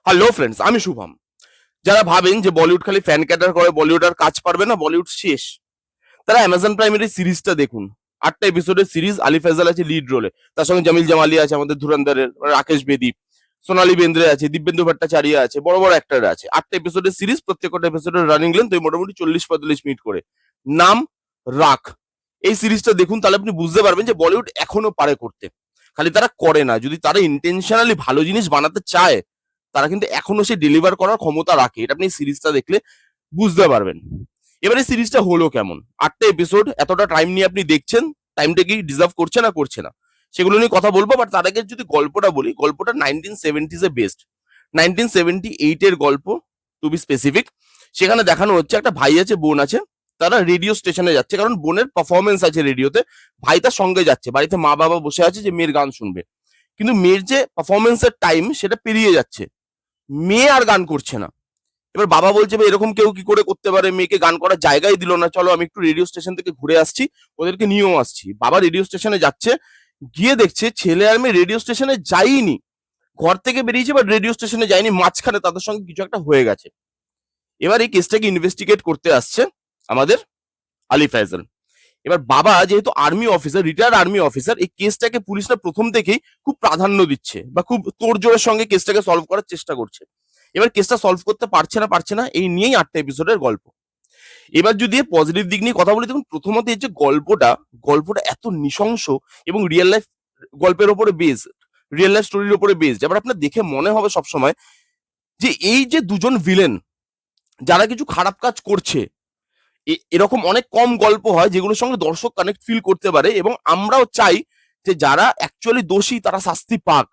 Hello friends, আমি শুভম। যারা ভাবেন যে বলিউড খালি ফ্যান ক্যাটার করে, বলিউড আর কাজ পারবে না, বলিউড শেষ, তারা অ্যামাজন প্রাইমের এই সিরিজটা দেখুন। 8টা এপিসোডের সিরিজ। আলি ফেজাল আছে লিড রোলে, তার সঙ্গে জামিল জামালি আছে আমাদের ধুরন্ধরের, রাকেশ বেদি, সোনালী বেন্দ্রে আছে, দিব্যেন্দু ভট্টাচার্য আছে, বড় বড় অ্যাক্টর আছে। 8টা এপিসোডের সিরিজ, প্রত্যেকটা এপিসোডের রানিং লেন্থ ওই মোটামুটি 40-45 মিনিট করে। নাম রাখ। এই সিরিজটা দেখুন, তাহলে আপনি বুঝতে পারবেন যে বলিউড এখনো পারে করতে, খালি তারা করে না। যদি তারা ইন্টেনশনালি ভালো জিনিস বানাতে চায়, তারা কিন্তু এখনো সে ডেলিভার করার ক্ষমতা রাখে। এটা আপনি সিরিজটা দেখলে বুঝতে পারবেন। এবারে সিরিজটা হলো কেমন, 8টা এপিসোড, এতটা টাইম নিয়ে আপনি দেখছেন, টাইমটা কি ডিজার্ভ করছে না করছে না, সেগুলো নিয়ে কথা বলবো। বাট তার আগে যদি গল্পটা বলি, গল্পটা 1970s এ বেস্ট। 1978 এর গল্প, টু বি স্পেসিফিক। সেখানে দেখানো হচ্ছে একটা ভাই আছে, বোন আছে, তারা রেডিও স্টেশনে যাচ্ছে, কারণ বোনের পারফরমেন্স আছে রেডিওতে। ভাই তার সঙ্গে যাচ্ছে, বাড়িতে মা বাবা বসে আছে যে মেয়ের গান শুনবে, কিন্তু মেয়ের যে পারফরমেন্সের টাইম সেটা পেরিয়ে যাচ্ছে, মেয়ে আর গান করছে না। এবার বাবা বলছে এরকম কেউ কি করে করতে পারে, মেয়েকে গান করার জায়গায় দিল না, চলো আমি একটু রেডিও স্টেশন থেকে ঘুরে আসছি, ওদেরকে নিয়েও আসছি। বাবা রেডিও স্টেশনে যাচ্ছে, গিয়ে দেখছে ছেলে আর মেয়ে রেডিও স্টেশনে যায়নি, ঘর থেকে বেরিয়েছে বাট রেডিও স্টেশনে যায়নি, মাঝখানে তাদের সঙ্গে কিছু একটা হয়ে গেছে। এবার এই কেসটাকে ইনভেস্টিগেট করতে আসছে আমাদের আলি ফয়সাল। এবার বাবা যেহেতু army officer, retired army officer, এই কেসটাকে পুলিশরা প্রথম থেকেই খুব প্রাধান্য দিচ্ছে বা খুব তোড়জোড়ের সঙ্গে কেসটাকে সলভ করার চেষ্টা করছে। এবার কেসটা সলভ করতে পারছে না, এই নিয়েই 8টা এপিসোডের গল্প। এবার যদি পজিটিভ দিক নিয়ে কথা বলি, দেখুন প্রথমত এই যে গল্পটা এত নৃশংস এবং রিয়েল লাইফ গল্পের ওপরে বেস, রিয়েল লাইফ স্টোরির ওপরে বেসড। এবার আপনার দেখে মনে হবে সবসময় যে এই যে দুজন ভিলেন যারা কিছু খারাপ কাজ করছে, এরকম অনেক কম গল্প হয় যেগুলোর সঙ্গে দর্শক কানেক্ট ফিল করতে পারে, এবং আমরাও চাই যে যারা অ্যাকচুয়ালি দোষী তারা শাস্তি পাক।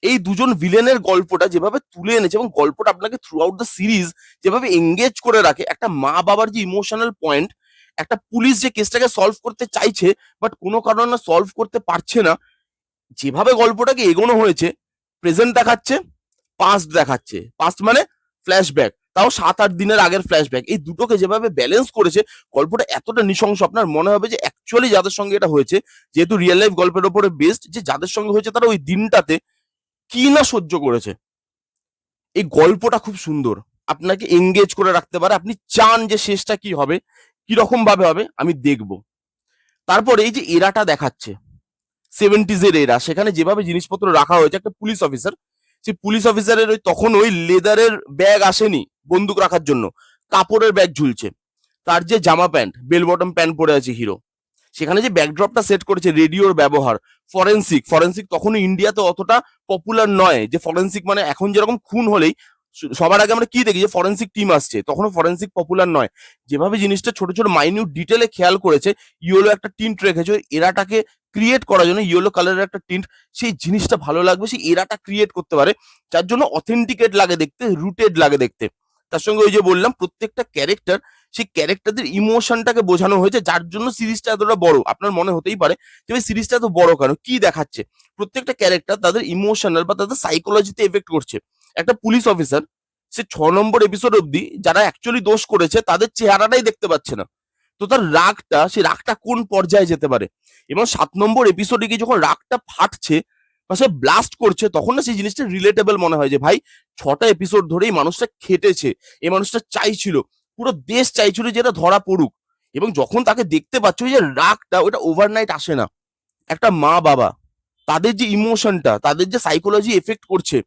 এই দুজন ভিলেনের গল্পটা যেভাবে তুলে এনেছে, এবং গল্পটা আপনাকে থ্রু আউট দ্য সিরিজ যেভাবে এঙ্গেজ করে রাখে, একটা মা বাবার যে ইমোশনাল পয়েন্ট, একটা পুলিশ যে কেসটাকে সলভ করতে চাইছে বাট কোনো কারণে সলভ করতে পারছে না, যেভাবে গল্পটাকে এগোনো হয়েছে, প্রেজেন্ট দেখাচ্ছে, পাস্ট দেখাচ্ছে, পাস্ট মানে ফ্ল্যাশব্যাক, তাও 7-8 দিনের আগের ফ্ল্যাশব্যাক, এই দুটোকে যেভাবে ব্যালেন্স করেছে, গল্পটা এতটা নৃশংস আপনার মনে হবে যে অ্যাকচুয়ালি যাদের সঙ্গে এটা হয়েছে, যেহেতু রিয়েল লাইফ গল্পের উপরে বেস্ড, যে যাদের সঙ্গে হয়েছে তারা ওই দিনটাতে কি না সহ্য করেছে। এই গল্পটা খুব সুন্দর, আপনাকে এঙ্গেজ করে রাখতে পারে, আপনি চান যে শেষটা কি হবে, কি রকম ভাবে হবে আমি দেখব। তারপরে এই যে এরাটা দেখাচ্ছে, 70s এর এরা, সেখানে যেভাবে জিনিসপত্র রাখা হয়েছে, একটা পুলিশ অফিসার, সেই পুলিশ অফিসারের তখন ওই লেদারের ব্যাগ আসেনি বন্দুক রাখার জন্য, কাপড়ের ব্যাগ ঝুলছে। তার যে জামা প্যান্ট, বেল বটম প্যান্ট পরে আছে হিরো, সেখানে যে ব্যাকড্রপটা সেট করেছে, রেডিওর ব্যবহার, ফরেন্সিক তখনও ইন্ডিয়াতে অতটা পপুলার নয়। যে ফরেন্সিক মানে এখন যেরকম খুন হলেই সবার আগে আমরা কি দেখি, যে ফরেন্সিক টিম আসছে, তখনও ফরেন্সিক পপুলার নয়। যেভাবে জিনিসটা ছোট ছোট মাইনিউট ডিটেলে খেয়াল করেছে, ইয়েলো একটা টিন্ট রেখেছে এরাটাকে ক্রিয়েট করার জন্য, ইয়েলো কালারের একটা টিন্ট, সেই জিনিসটা ভালো লাগবে, সেই এরাটা ক্রিয়েট করতে পারে, যার জন্য অথেন্টিকেট লাগে দেখতে, রুটেড লাগে দেখতে। তার সঙ্গে ওই যে বললাম প্রত্যেকটা ক্যারেক্টার, সেই ক্যারেক্টারদের ইমোশনটাকে বোঝানো হয়েছে, যার জন্য সিরিজটা এতটা বড়। আপনার মনে হতেই পারে যে ভাই সিরিজটা এত বড় কেন, কি দেখাচ্ছে, প্রত্যেকটা ক্যারেক্টার তাদের ইমোশনাল বা তাদের সাইকোলজিতে এফেক্ট করছে। একটা পুলিশ অফিসার, সে 6 নম্বর এপিসোড অব্দি যারা অ্যাকচুয়ালি দোষ করেছে তাদের চেহারাটাই দেখতে পাচ্ছে না, তো তার রাগটা, সেই রাগটা কোন পর্যায়ে যেতে পারে। এবং 7 নম্বর এপিসোডে গিয়ে যখন রাগটা ফাটছে বা সে ব্লাস্ট করছে, তখন না সেই জিনিসটা রিলেটেবল মনে হয়, যে ভাই 6টা এপিসোড ধরেই মানুষটা খেটেছে, এই মানুষটা চাইছিল, পুরো দেশ চাইছিল যে এটা ধরা পড়ুক। এবং যখন তাকে দেখতে পাচ্ছ, ওই যে রাগটা, ওটা ওভারনাইট আসে না। একটা মা বাবা, তাদের যে ইমোশনটা, তাদের যে সাইকোলজি এফেক্ট করছে,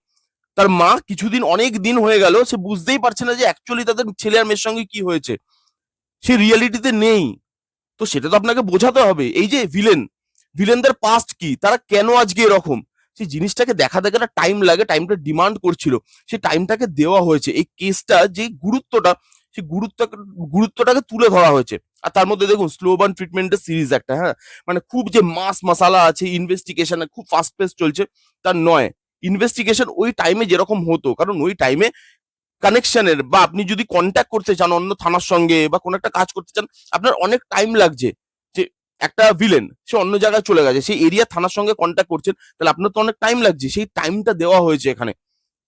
তার মা কিছুদিন, অনেক দিন হয়ে গেল, সে বুঝতেই পারছে না যে অ্যাকচুয়ালি তাদের ছেলে আর মেয়ের সঙ্গে কি হয়েছে, সে রিয়েলিটিতে নেই। তো সেটা তো আপনাকে বোঝাতে হবে। এই যে ভিলেনদের পাস্ট কি, তারা কেন আজকে এরকম, সেই জিনিসটাকে দেখাতে গেলে টাইম লাগে, টাইমটা ডিমান্ড করছিল, সেই টাইমটাকে দেওয়া হয়েছে। এই কেসটা যে গুরুত্বটা, সেই গুরুত্বটাকে তুলে ধরা হয়েছে। আর তার মধ্যে দেখুন স্লো বার্ন ট্রিটমেন্টের সিরিজ একটা, হ্যাঁ, মানে খুব যে মাস মাসালা আছে, ইনভেস্টিগেশনে খুব ফাস্ট পেস চলছে, তার নয়। ইনভেস্টিগেশন ওই টাইমে যেরকম হতো, কারণ ওই টাইমে কানেকশনের বা আপনি যদি কন্ট্যাক্ট করতে চান অন্য থানার সঙ্গে বা কোনো একটা কাজ করতে চান, আপনার অনেক টাইম লাগছে। যে একটা ভিলেন সে অন্য জায়গায় চলে গেছে, সেই এরিয়া থানার সঙ্গে কন্ট্যাক্ট করছেন, তাহলে আপনার তো অনেক টাইম লাগছে, সেই টাইমটা দেওয়া হয়েছে এখানে।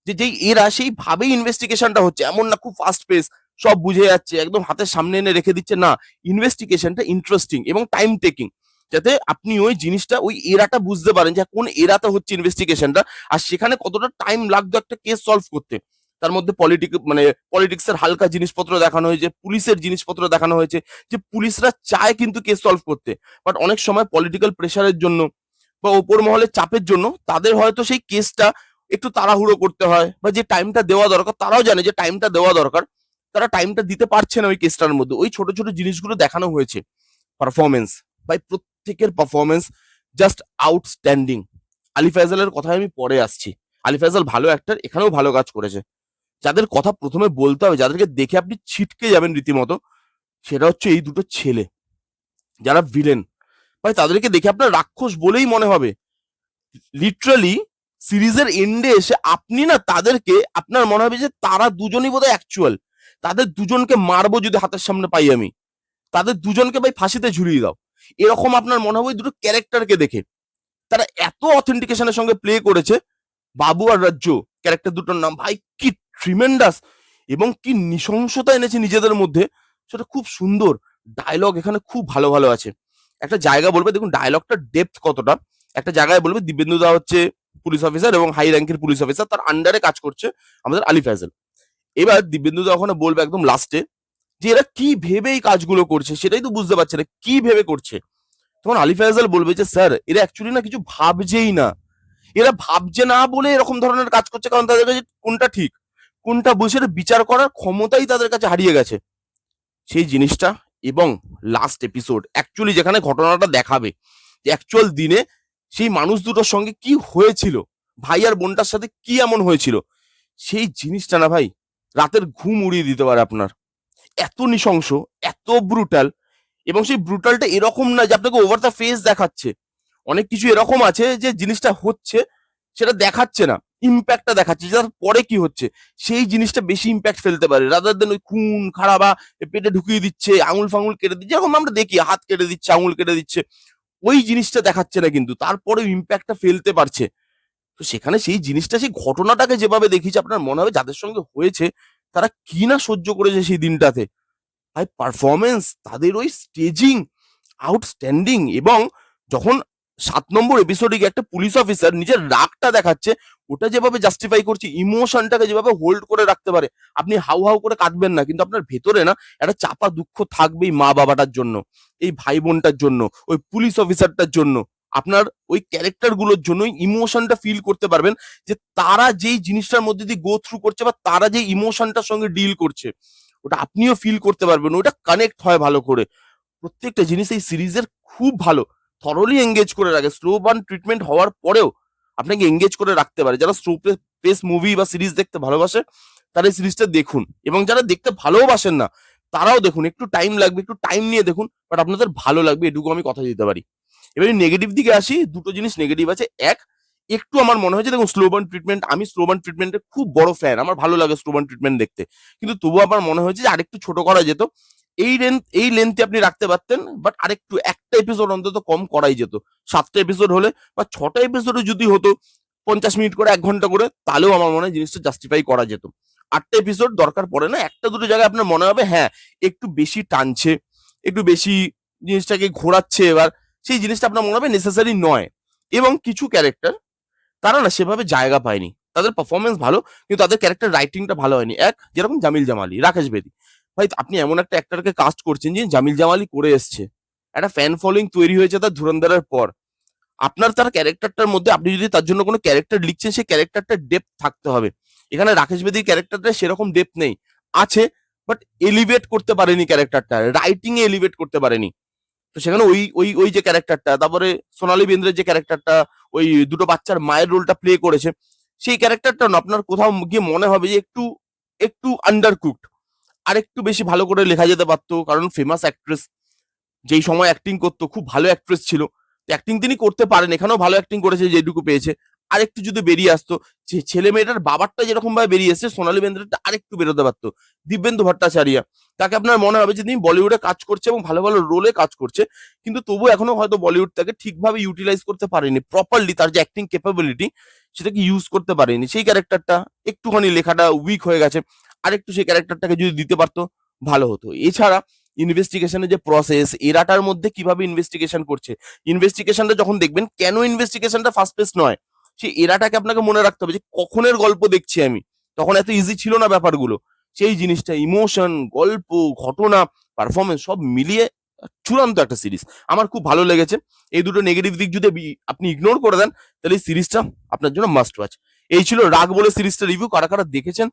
যে যেই এরা সেইভাবেই ইনভেস্টিগেশনটা হচ্ছে, এমন না খুব ফাস্ট পেস, সব বুঝে যাচ্ছে একদম হাতের সামনে এনে রেখে দিচ্ছে, না, ইনভেস্টিগেশনটা ইন্টারেস্টিং এবং টাইম টেকিং। যাতে আপনি ওই জিনিসটা ওই এরাটা বুঝতে পারেন যে কোন এরাতে হচ্ছে ইনভেস্টিগেশনটা, আর সেখানে কতটা টাইম লাগতো একটা কেস সলভ করতে। তার মধ্যে পলিটিক্সের হালকা জিনিসপত্র দেখানো হয়েছে, পুলিশের জিনিসপত্র দেখানো হয়েছে, যে পুলিশরা চায় কিন্তু কেস সলভ করতে, বাট অনেক সময় পলিটিক্যাল প্রেশারের জন্য বা ওপর মহলের চাপের জন্য তাদের হয়তো সেই কেসটা একটু তাড়াহুড়ো করতে হয়, বা যে টাইমটা দেওয়া দরকার তারাও জানে যে টাইমটা দেওয়া দরকার, তারা টাইমটা দিতে পারছে না ওই কেসটার মধ্যে। ওই ছোট ছোট জিনিসগুলো দেখানো হয়েছে। পারফরমেন্স, ভাই প্রত্যেকের পারফরমেন্স জাস্ট আউটস্ট্যান্ডিং। আলি ফায়সালের কথায় আমি পরে আসছি। আলি ফায়সাল ভালো অ্যাক্টর, এখানেও ভালো কাজ করেছে। যাদের কথা প্রথমে বলতে হবে, যাদেরকে দেখে আপনি ছিটকে যাবেন রীতিমতো, সেটা হচ্ছে এই দুটো ছেলে যারা ভিলেন। ভাই তাদেরকে দেখে আপনার রাক্ষস বলেই মনে হবে। লিটারালি সিরিজের এন্ডে এসে আপনি না তাদেরকে, আপনার মনে হবে যে তারা দুজনই বোধহয় অ্যাকচুয়াল। তাদের দুজনকে মারবো যদি হাতের সামনে পাই আমি, তাদের দুজনকে ভাই ফাঁসিতে ঝুলিয়ে দাও, এরকম আপনার মনে হবে দুটো ক্যারেক্টারকে দেখে। তারা এত অথেন্টিকেশনের সঙ্গে প্লে করেছে। বাবু আর রাজ্য ক্যারেক্টার দুটোর নাম, ভাই কি ট্রিমেন্ডাস, এবং কি নৃশংসতা এনেছে নিজেদের মধ্যে, সেটা খুব সুন্দর। ডায়লগ এখানে খুব ভালো ভালো আছে। একটা জায়গা বলবে, দেখুন ডায়লগটার ডেপথ কতটা। একটা জায়গায় বলবে দিব্যেন্দু দা হচ্ছে পুলিশ অফিসার এবং হাই র্যাঙ্কের পুলিশ অফিসার, তার আন্ডারে কাজ করছে আমাদের আলি ফয়সাল। এবার দিব্যেন্দু দা ওখানে বলবে একদম লাস্টে যে এরা কি ভেবে এই কাজগুলো করছে, সেটাই তো বুঝতে পারছে না কি ভেবে করছে। তখন আলি ফয়সাল বলবে যে স্যার এরা অ্যাকচুয়ালি না কিছু ভাবছেই না, এরা ভাবছে না বলে এরকম ধরনের কাজ করছে, কারণ তাদের কাছে কোনটা ঠিক কোনটা বুঝে বিচার করার ক্ষমতাই তাদের কাছে হারিয়ে গেছে। সেই জিনিসটা, এবং লাস্ট এপিসোড অ্যাকচুয়ালি যেখানে ঘটনাটা দেখাবে যে অ্যাকচুয়াল দিনে সেই মানুষ দুটোর সঙ্গে কি হয়েছিল, ভাই আর বোনটার সাথে কি এমন হয়েছিল, সেই জিনিসটা না ভাই রাতের ঘুম উড়িয়ে দিতে পারে আপনার। এত নৃশংস, এত ব্রুটাল, এবং সেই ব্রুটালটা এরকম না যে আপনাকে ওভার দ্য ফেস দেখাচ্ছে। অনেক কিছু এরকম আছে যে জিনিসটা হচ্ছে সেটা দেখাচ্ছে না, ইম্প্যাক্টটা দেখাচ্ছে, যার পরে কি হচ্ছে সেই জিনিসটা বেশি ইম্প্যাক্ট ফেলতে পারে, রাদার দেন ওই খুন খারাপ পেটে ঢুকিয়ে দিচ্ছে, আঙুল ফাঙুল কেটে দিচ্ছে, যেরকম আমরা দেখি হাত কেটে দিচ্ছে, আঙুল কেটে দিচ্ছে, ওই জিনিসটা দেখাচ্ছে না, কিন্তু তারপরেও ইম্প্যাক্টটা ফেলতে পারছে। তো সেখানে সেই জিনিসটা, সেই ঘটনাটাকে যেভাবে দেখিয়েছে, আপনার মনে হবে যাদের সঙ্গে হয়েছে তারা কি না সহ্য করেছে সেই দিনটাতে। ভাই পারফরমেন্স, তাদের ওই স্টেজিং আউটস্ট্যান্ডিং। এবং যখন 7 নম্বর এপিসোডে গিয়ে একটা পুলিশ অফিসার নিজের রাগটা দেখাচ্ছে, ওটা যেভাবে জাস্টিফাই করছে, ইমোশনটাকে যেভাবে হোল্ড করে রাখতে পারে, আপনি হাউ হাউ করে কাঁদবেন না, কিন্তু আপনার ভেতরে না একটা চাপা দুঃখ থাকবেই মা বাবাটার জন্য, এই ভাই বোনটার জন্য, ওই পুলিশ অফিসারটার জন্য। আপনার ওই ক্যারেক্টার গুলোর জন্যই ইমোশনটা ফিল করতে পারবেন, যে তারা যেই জিনিসটার মধ্যে দিয়ে গো থ্রু করছে, বা তারা যে ইমোশনটার সঙ্গে ডিল করছে, ওটা আপনিও ফিল করতে পারবেন, ওটা কানেক্ট হয় ভালো করে। প্রত্যেকটা জিনিস এই সিরিজের খুব ভালো, থরলি এঙ্গেজ করে রাখে। স্লো বার্ন ট্রিটমেন্ট হওয়ার পরেও আপনাকে এঙ্গেজ করে রাখতে পারে। যারা স্লো পেস মুভি বা সিরিজ দেখতে ভালোবাসে তারা এই সিরিজটা দেখুন, এবং যারা দেখতে ভালোবাসেন না তারাও দেখুন, একটু টাইম লাগবে, একটু টাইম নিয়ে দেখুন, বাট আপনাদের ভালো লাগবে, এটুকু আমি কথা দিতে পারি। এবার নেগেটিভ দিকে আসি, দুটো জিনিস নেগেটিভ আছে। এক, একটু আমার মনে হয়েছে, দেখুন স্লো বার্ন ট্রিটমেন্ট, আমি স্লো বার্ন ট্রিটমেন্টের খুব বড় ফ্যান, আমার ভালো লাগে স্লো বার্ন ট্রিটমেন্ট দেখতে, কিন্তু তবুও আমার মনে হয়েছে যে আরেকটু ছোট করা যেত। এই লেন্থে আপনি রাখতে পারতেন, বাট আরেকটু একটা এপিসোড অন্তত কম করাই যেত। 7টা এপিসোড হলে বা 6টা এপিসোডে যদি হতো 50 মিনিট করে 1 ঘন্টা করে, তাহলেও আমার মনে হয় জিনিসটা জাস্টিফাই করা যেত। 8টা এপিসোড দরকার পড়ে না, একটা দুটো জায়গায় আপনার মনে হবে হ্যাঁ একটু বেশি টানছে, একটু বেশি জিনিসটাকে ঘোরাচ্ছে, এবার সেই জিনিসটা আপনার মনে হবে নেসেসারি নয়। এবং কিছু ক্যারেক্টার তারা না সেভাবে জায়গা পায়নি, তাদের পারফরমেন্স ভালো কিন্তু তাদের ক্যারেক্টার রাইটিংটা ভালো হয়নি। এক, যেরকম জামিল জামালি, রাকেশ বেদি, ভাই আপনি এমন একটা অ্যাক্টরকে কাস্ট করছেন যে জামিল জামালি করে এসছে, একটা ফ্যান ফলোইং তৈরি হয়েছে তার ধুরন্ধরের পর। আপনার তার ক্যারেক্টারটার মধ্যে আপনি যদি তার জন্য কোনো ক্যারেক্টার লিখছেন, সেই ক্যারেক্টারটার ডেপথ থাকতে হবে। এখানে রাকেশ বেদির ক্যারেক্টারটা সেরকম ডেপথ নেই, আছে বাট এলিভেট করতে পারেনি ক্যারেক্টারটা, রাইটিং এ এলিভেট করতে পারেনি। তো সেখানে ওই ওই ওই যে ক্যারেক্টারটা, তারপরে সোনালী বেন্দ্রের যে ক্যারেক্টারটা ওই দুটো বাচ্চার মায়ের রোলটা প্লে করেছে, সেই ক্যারেক্টারটা না আপনার কোথাও গিয়ে মনে হবে যে একটু একটু আন্ডার কুকড, আর একটু বেশি ভালো করে লেখা যেতে পারতো। কারণ ফেমাস অ্যাক্ট্রেস, যেই সময় অ্যাক্টিং করতো খুব ভালো অ্যাক্ট্রেস ছিল, অ্যাক্টিং তিনি করতে পারেন, এখানেও ভালো অ্যাক্টিং করেছে যেটুকু পেয়েছে। আরেকটু যদি বেরিয়ে আসতো, যে ছেলে মেয়েটার বাবারটা যেরকম ভাবে বেরিয়ে এসেছে, সোনালী বেন্দ্রেটা আরেকটু বেরোতে পারতো। দিব্যেন্দু ভট্টাচার্য, তাকে আপনার মনে হবে যে তিনি বলিউডে কাজ করছে এবং ভালো ভালো রোলে কাজ করছে, কিন্তু তবু এখনো হয়তো বলিউড তাকে ঠিকভাবে ইউটিলাইজ করতে পারেনি প্রপারলি, তার যে অ্যাক্টিং ক্যাপাবিলিটি সেটাকে ইউজ করতে পারেনি। সেই ক্যারেক্টারটা একটুখানি লেখাটা উইক হয়ে গেছে, আরেকটু সেই ক্যারেক্টারটাকে যদি দিতে পারতো ভালো হতো। এছাড়া ইনভেস্টিগেশনের যে প্রসেস, এরাটার মধ্যে কিভাবে ইনভেস্টিগেশন করছে, ইনভেস্টিগেশনটা যখন দেখবেন কেন ইনভেস্টিগেশনটা ফাস্ট পেস নয়, সেই এরাটাকে আপনাকে মনে রাখতে হবে যে কখনের গল্প দেখছি আমি, তখন এত ইজি ছিল না ব্যাপারগুলো। সেই জিনিসটা ইমোশন, গল্প, ঘটনা, পারফরমেন্স সব মিলিয়ে চূড়ান্ত একটা সিরিজ। আমার খুব ভালো লেগেছে। এই দুটো নেগেটিভ দিক যদি আপনি ইগনোর করে দেন, তাহলে এই সিরিজটা আপনার জন্য মাস্ট ওয়াচ। এই ছিল রাগ বলে সিরিজটা রিভিউ। কারা কারা দেখেছেন,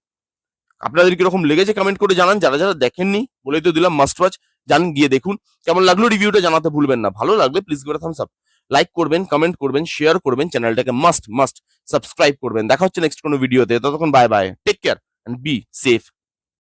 আপনাদের কিরকম লেগেছে কমেন্ট করে জানান। যারা যারা দেখেননি, বলেই তো দিলাম মাস্ট ওয়াচ, জান গিয়ে দেখুন। কেমন লাগলো রিভিউটা জানাতে ভুলবেন না। ভালো লাগলে প্লিজ করে থামস আপ, লাইক করবেন, কমেন্ট করবেন, শেয়ার করবেন, চ্যানেলটাকে মাস্ট মাস্ট সাবস্ক্রাইব করবেন। দেখা হচ্ছে নেক্সট কোনো ভিডিওতে। ততক্ষণ bye bye, take care and be safe.